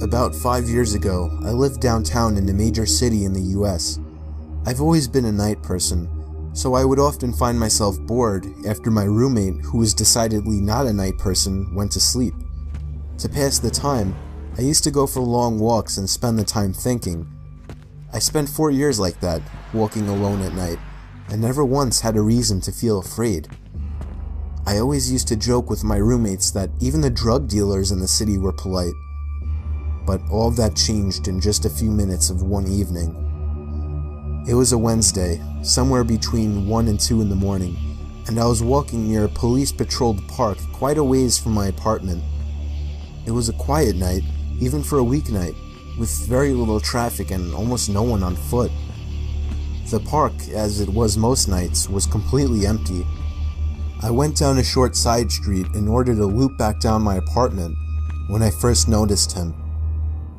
About 5 years ago, I lived downtown in a major city in the US. I've always been a night person, so I would often find myself bored after my roommate, who was decidedly not a night person, went to sleep. To pass the time, I used to go for long walks and spend the time thinking. I spent 4 years like that, walking alone at night, and never once had a reason to feel afraid. I always used to joke with my roommates that even the drug dealers in the city were polite. But all that changed in just a few minutes of one evening. It was a Wednesday, somewhere between 1 and 2 in the morning, and I was walking near a police-patrolled park quite a ways from my apartment. It was a quiet night, even for a weeknight, with very little traffic and almost no one on foot. The park, as it was most nights, was completely empty. I went down a short side street in order to loop back down my apartment when I first noticed him.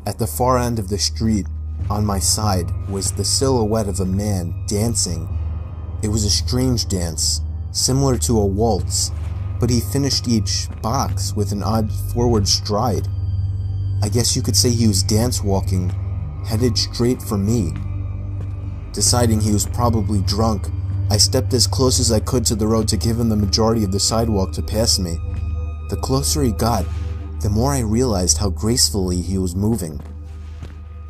At the far end of the street, on my side, was the silhouette of a man dancing. It was a strange dance, similar to a waltz, but he finished each box with an odd forward stride. I guess you could say he was dance walking, headed straight for me. Deciding he was probably drunk, I stepped as close as I could to the road to give him the majority of the sidewalk to pass me. The closer he got, the more I realized how gracefully he was moving.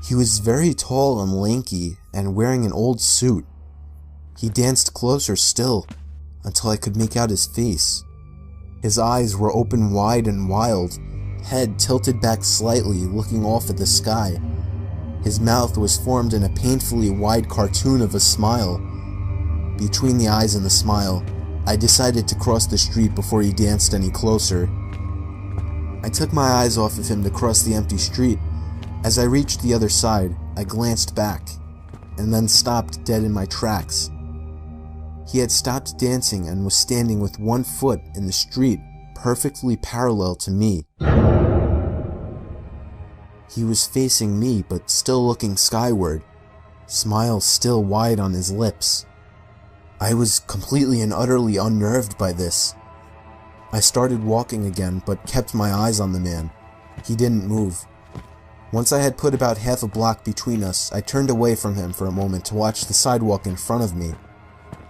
He was very tall and lanky and wearing an old suit. He danced closer still, until I could make out his face. His eyes were open wide and wild, head tilted back slightly, looking off at the sky. His mouth was formed in a painfully wide cartoon of a smile. Between the eyes and the smile, I decided to cross the street before he danced any closer. I took my eyes off of him to cross the empty street. As I reached the other side, I glanced back, and then stopped dead in my tracks. He had stopped dancing and was standing with one foot in the street, perfectly parallel to me. He was facing me, but still looking skyward, smile still wide on his lips. I was completely and utterly unnerved by this. I started walking again, but kept my eyes on the man. He didn't move. Once I had put about half a block between us, I turned away from him for a moment to watch the sidewalk in front of me.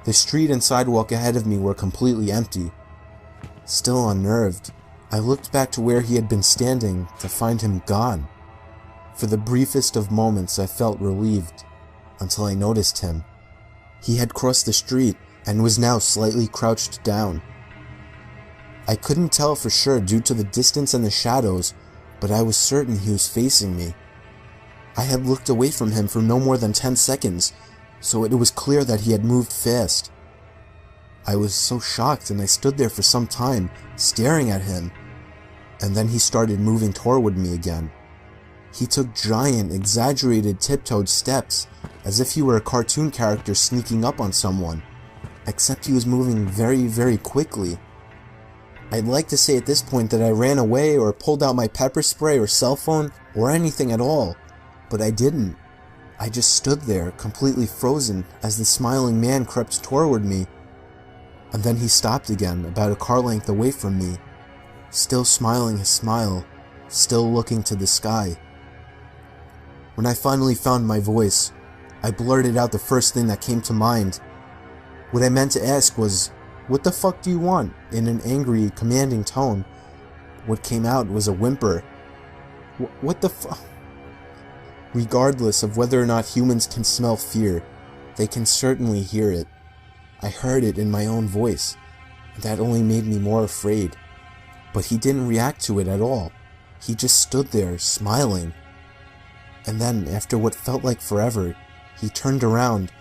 The street and sidewalk ahead of me were completely empty. Still unnerved, I looked back to where he had been standing to find him gone. For the briefest of moments I felt relieved, until I noticed him. He had crossed the street and was now slightly crouched down. I couldn't tell for sure due to the distance and the shadows, but I was certain he was facing me. I had looked away from him for no more than 10 seconds, so it was clear that he had moved fast. I was so shocked, and I stood there for some time, staring at him, and then he started moving toward me again. He took giant, exaggerated, tiptoed steps, as if he were a cartoon character sneaking up on someone, except he was moving very, very quickly. I'd like to say at this point that I ran away or pulled out my pepper spray or cell phone or anything at all, but I didn't. I just stood there, completely frozen, as the smiling man crept toward me. And then he stopped again, about a car length away from me, still smiling his smile, still looking to the sky. When I finally found my voice, I blurted out the first thing that came to mind. What I meant to ask was, "What the fuck do you want?" in an angry, commanding tone. What came out was a whimper. What the fuck? Regardless of whether or not humans can smell fear, they can certainly hear it. I heard it in my own voice, and that only made me more afraid. But he didn't react to it at all. He just stood there, smiling. And then, after what felt like forever, he turned around,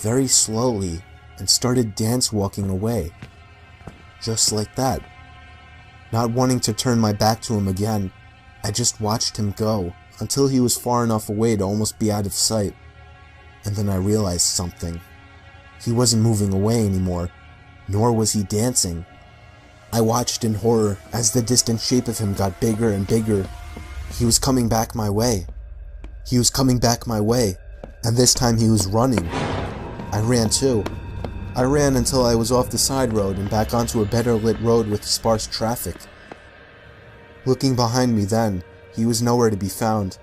very slowly, and started dance-walking away. Just like that. Not wanting to turn my back to him again, I just watched him go, until he was far enough away to almost be out of sight. And then I realized something. He wasn't moving away anymore, nor was he dancing. I watched in horror as the distant shape of him got bigger and bigger. He was coming back my way. He was coming back my way, and this time he was running. I ran too. I ran until I was off the side road and back onto a better lit road with sparse traffic. Looking behind me then, He was nowhere to be found.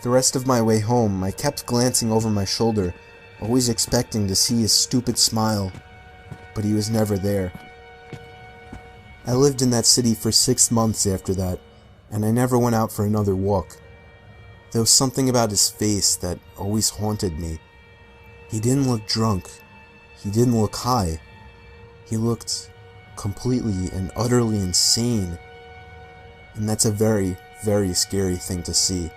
The rest of my way home, I kept glancing over my shoulder, always expecting to see his stupid smile, but he was never there. I lived in that city for 6 months after that, and I never went out for another walk. There was something about his face that always haunted me. He didn't look drunk. He didn't look high. He looked completely and utterly insane. And that's a very, very scary thing to see.